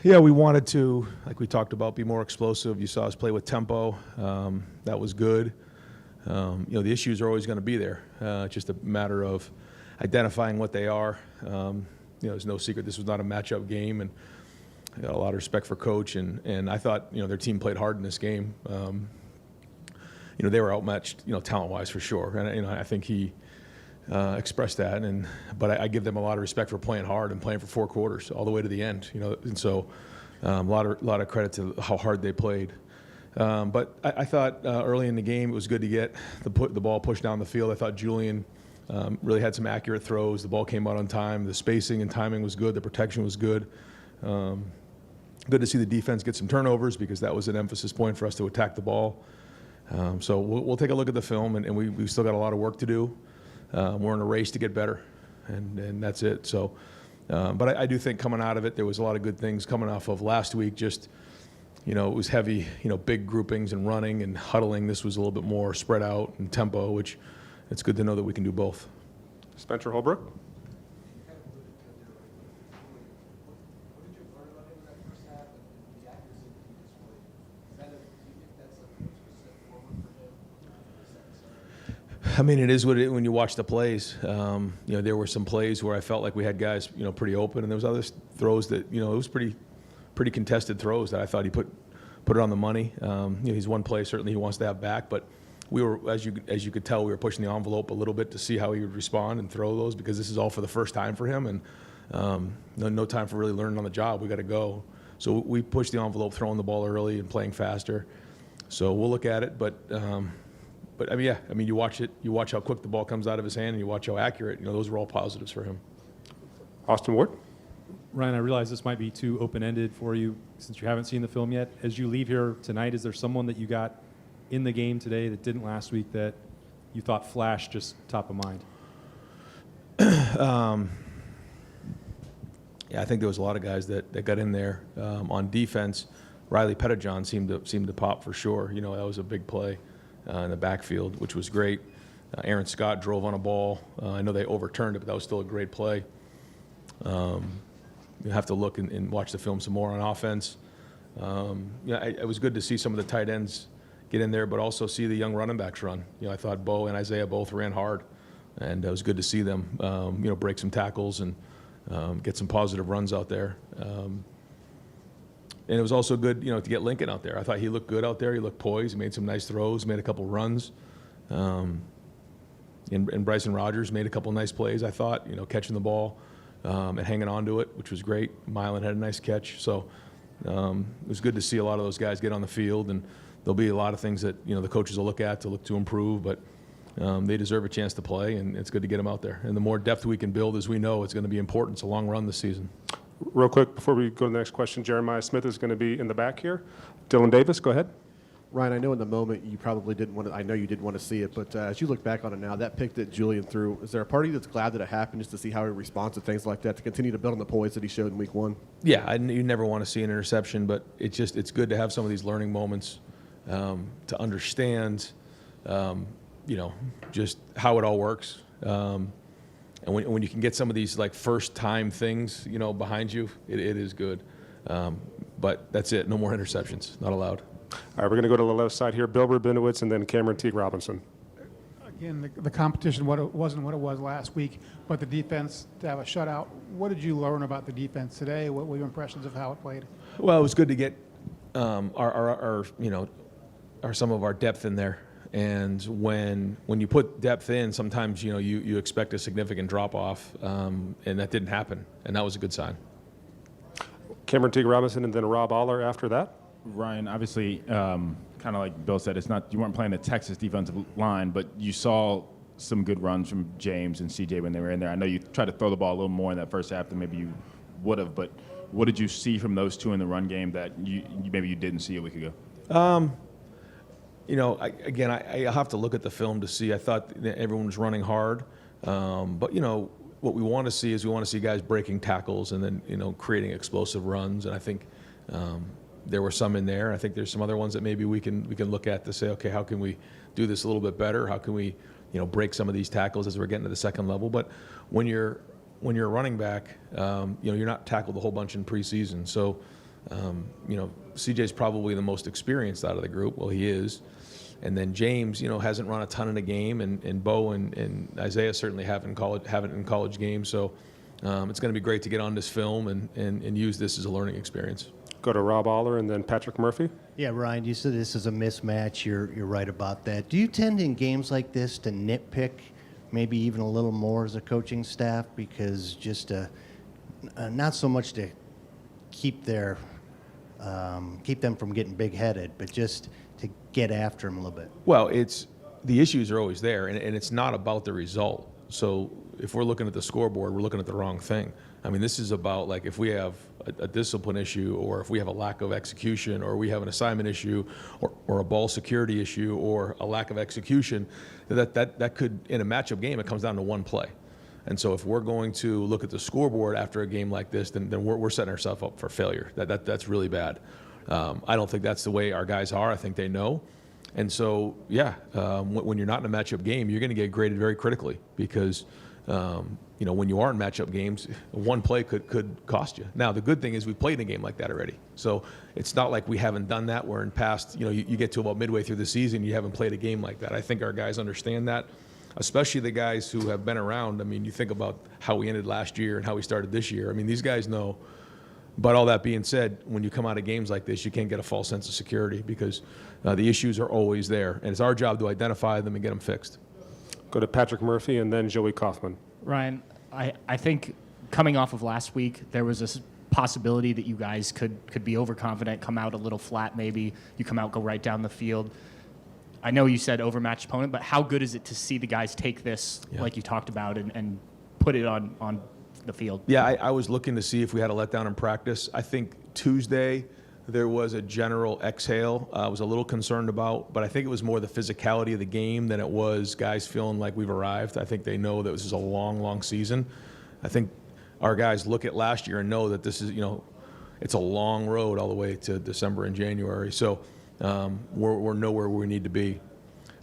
Yeah, we wanted to, like we talked about, be more explosive. You saw us play with tempo. That was good. The issues are always going to be there. It's just a matter of identifying what they are. There's no secret this was not a matchup game, and I got a lot of respect for Coach. And I thought, their team played hard in this game. They were outmatched, talent-wise for sure. And I think he expressed that. But I give them a lot of respect for playing hard and playing for 4 quarters all the way to the end. And so a lot of credit to how hard they played. But I thought early in the game it was good to get the ball pushed down the field. I thought Julian really had some accurate throws. The ball came out on time. The spacing and timing was good. The protection was good. Good to see the defense get some turnovers because that was an emphasis point for us to attack the ball. So we'll take a look at the film, and we've still got a lot of work to do. We're in a race to get better, and that's it. So, but I do think coming out of it, there was a lot of good things coming off of last week. Just, it was heavy, big groupings and running and huddling. This was a little bit more spread out and tempo, which it's good to know that we can do both. Spencer Holbrook. I mean, it is what it, when you watch the plays. There were some plays where I felt like we had guys, pretty open, and there was other throws that, it was pretty contested throws that I thought he put it on the money. He's one play certainly he wants to have back, but we were, as you could tell, we were pushing the envelope a little bit to see how he would respond and throw those because this is all for the first time for him, and no time for really learning on the job. We got to go. So we pushed the envelope, throwing the ball early and playing faster. So we'll look at it, but you watch it. You watch how quick the ball comes out of his hand, and you watch how accurate. Those were all positives for him. Austin Ward. Ryan, I realize this might be too open-ended for you since you haven't seen the film yet. As you leave here tonight, is there someone that you got in the game today that didn't last week that you thought flashed just top of mind? Yeah, I think there was a lot of guys that got in there on defense. Riley Pettijohn seemed to pop for sure. That was a big play in the backfield, which was great. Aaron Scott drove on a ball. I know they overturned it, but that was still a great play. You have to look and watch the film some more on offense. It was good to see some of the tight ends get in there, but also see the young running backs run. I thought Bo and Isaiah both ran hard, and it was good to see them, break some tackles and get some positive runs out there. And it was also good, to get Lincoln out there. I thought he looked good out there. He looked poised. He made some nice throws, made a couple runs. And Bryson Rogers made a couple nice plays, I thought, catching the ball and hanging on to it, which was great. Milan had a nice catch. So it was good to see a lot of those guys get on the field. And there'll be a lot of things that, the coaches will look to improve. But they deserve a chance to play, and it's good to get them out there. And the more depth we can build, as we know, it's going to be important. It's a long run this season. Real quick, before we go to the next question, Jeremiah Smith is going to be in the back here. Dylan Davis, go ahead. Ryan, I know in the moment you probably didn't want to, I know you didn't want to see it, but as you look back on it now, that pick that Julian threw, is there a part of you that's glad that it happened just to see how he responds to things like that, to continue to build on the poise that he showed in week 1? Yeah, you never want to see an interception, but it's good to have some of these learning moments to understand, just how it all works. And when you can get some of these first-time things, behind you, it is good. But that's it. No more interceptions. Not allowed. All right, we're going to go to the left side here. Bill Rabinowitz and then Cameron Teague Robinson. Again, the competition wasn't what it was last week, but the defense to have a shutout. What did you learn about the defense today? What were your impressions of how it played? Well, it was good to get our some of our depth in there. And when you put depth in, sometimes you expect a significant drop off, and that didn't happen, and that was a good sign. Cameron Teague Robinson and then Rob Aller after that. Ryan, obviously, kind of like Bill said, you weren't playing a Texas defensive line, but you saw some good runs from James and CJ when they were in there. I know you tried to throw the ball a little more in that first half than maybe you would have, but what did you see from those two in the run game that maybe you didn't see a week ago? I have to look at the film to see. I thought that everyone was running hard, but what we want to see is guys breaking tackles and then creating explosive runs. And I think there were some in there. I think there's some other ones that maybe we can look at to say, okay, how can we do this a little bit better? How can we break some of these tackles as we're getting to the second level? But when you're a running back, you're not tackled a whole bunch in preseason, so CJ's probably the most experienced out of the group. Well, he is. And then James, hasn't run a ton in a game, and Bo and Isaiah certainly haven't in college games. So it's going to be great to get on this film and use this as a learning experience. Go to Rob Aller and then Patrick Murphy. Yeah, Ryan, you said this is a mismatch. You're right about that. Do you tend in games like this to nitpick maybe even a little more as a coaching staff, because just not so much to keep them from getting big-headed, but just to get after them a little bit? Well, the issues are always there, and it's not about the result. So if we're looking at the scoreboard, we're looking at the wrong thing. I mean, this is about, like, if we have a discipline issue, or if we have a lack of execution, or we have an assignment issue, or a ball security issue, or a lack of execution, that could, in a matchup game, it comes down to one play. And so if we're going to look at the scoreboard after a game like this, then we're setting ourselves up for failure. That's really bad. I don't think that's the way our guys are. I think they know. And so, when you're not in a matchup game, you're going to get graded very critically, because when you are in matchup games, one play could cost you. Now, the good thing is we played in a game like that already. So it's not like we haven't done that, where in past, you get to about midway through the season, you haven't played a game like that. I think our guys understand that, especially the guys who have been around. I mean, you think about how we ended last year and how we started this year. I mean, these guys know. But all that being said, when you come out of games like this, you can't get a false sense of security, because the issues are always there. And it's our job to identify them and get them fixed. Go to Patrick Murphy and then Joey Kaufman. Ryan, I think coming off of last week, there was this possibility that you guys could be overconfident, come out a little flat maybe. You come out, go right down the field. I know you said overmatched opponent, but how good is it to see the guys take this, like you talked about, and put it on the field? Yeah, I was looking to see if we had a letdown in practice. I think Tuesday there was a general exhale I was a little concerned about, but I think it was more the physicality of the game than it was guys feeling like we've arrived. I think they know that this is a long, long season. I think our guys look at last year and know that this is, it's a long road all the way to December and January. So we're nowhere where we need to be.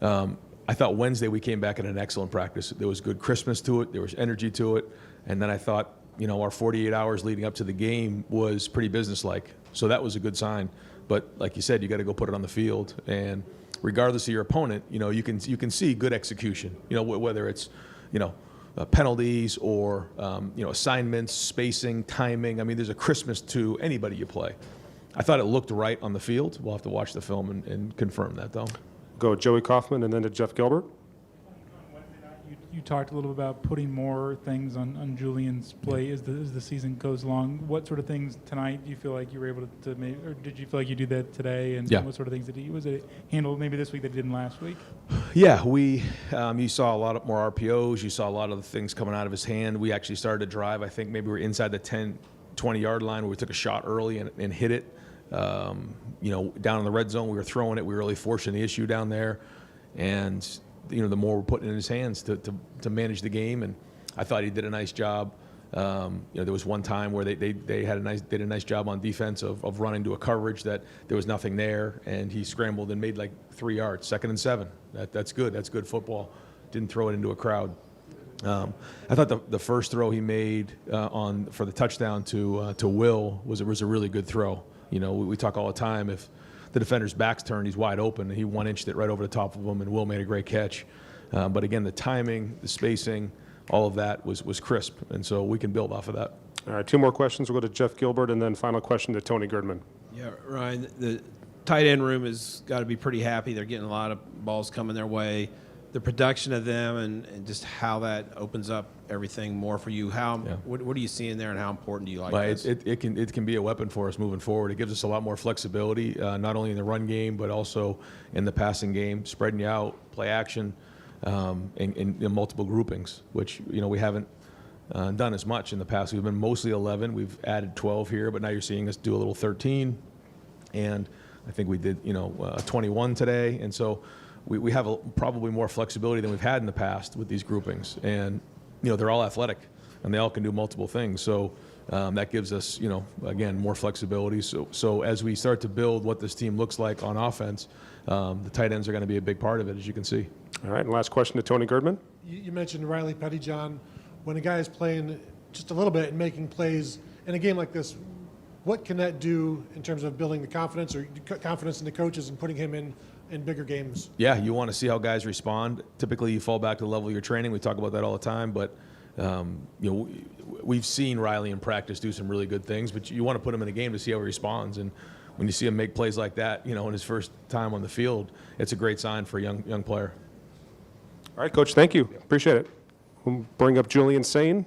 I thought Wednesday we came back in an excellent practice. There was good Christmas to it. There was energy to it. And then I thought, our 48 hours leading up to the game was pretty businesslike. So that was a good sign. But like you said, you got to go put it on the field. And regardless of your opponent, you can see good execution. Whether it's, penalties or assignments, spacing, timing. I mean, there's a Christmas to anybody you play. I thought it looked right on the field. We'll have to watch the film and confirm that, though. Go Joey Kaufman and then to Jeff Gilbert. You talked a little bit about putting more things on Julian's plate as the season goes along. What sort of things tonight do you feel like you were able to make, or did you feel like you did that today? And what sort of things was it handled maybe this week that didn't last week? Yeah, you saw a lot more RPOs. You saw a lot of the things coming out of his hand. We actually started to drive. I think maybe we were inside the 10, 20-yard line where we took a shot early and hit it. Down in the red zone, we were throwing it. We were really forcing the issue down there. And the more we're putting in his hands to manage the game, and I thought he did a nice job. There was one time where they did a nice job on defense of running to a coverage that there was nothing there, and he scrambled and made like 3 yards, 2nd and 7. That's good. That's good football. Didn't throw it into a crowd. I thought the first throw he made for the touchdown to Will was a really good throw. We talk all the time, if the defender's back's turned, he's wide open, and he one-inched it right over the top of him, and Will made a great catch. But again, the timing, the spacing, all of that was crisp, and so we can build off of that. All right, 2 more questions. We'll go to Jeff Gilbert, and then final question to Tony Girdman. Yeah, Ryan, the tight end room has got to be pretty happy. They're getting a lot of balls coming their way. The production of them and just how that opens up everything more for you. What are you seeing there, and how important do you like this? It can be a weapon for us moving forward. It gives us a lot more flexibility, not only in the run game, but also in the passing game, spreading you out, play action, in multiple groupings, which we haven't done as much in the past. We've been mostly 11. We've added 12 here, but now you're seeing us do a little 13, and I think we did 21 today, and so. We have probably more flexibility than we've had in the past with these groupings, and they're all athletic, and they all can do multiple things. So that gives us again more flexibility. So as we start to build what this team looks like on offense, the tight ends are going to be a big part of it, as you can see. All right, and last question to Tony Girdman. You mentioned Riley Pettyjohn. When a guy is playing just a little bit and making plays in a game like this, what can that do in terms of building the confidence or confidence in the coaches and putting him in bigger games? Yeah, you want to see how guys respond. Typically, you fall back to the level of your training. We talk about that all the time, but we've seen Riley in practice do some really good things, but you want to put him in a game to see how he responds. And when you see him make plays like that, in his first time on the field, it's a great sign for a young player. All right, Coach, thank you. Appreciate it. We'll bring up Julian Sane.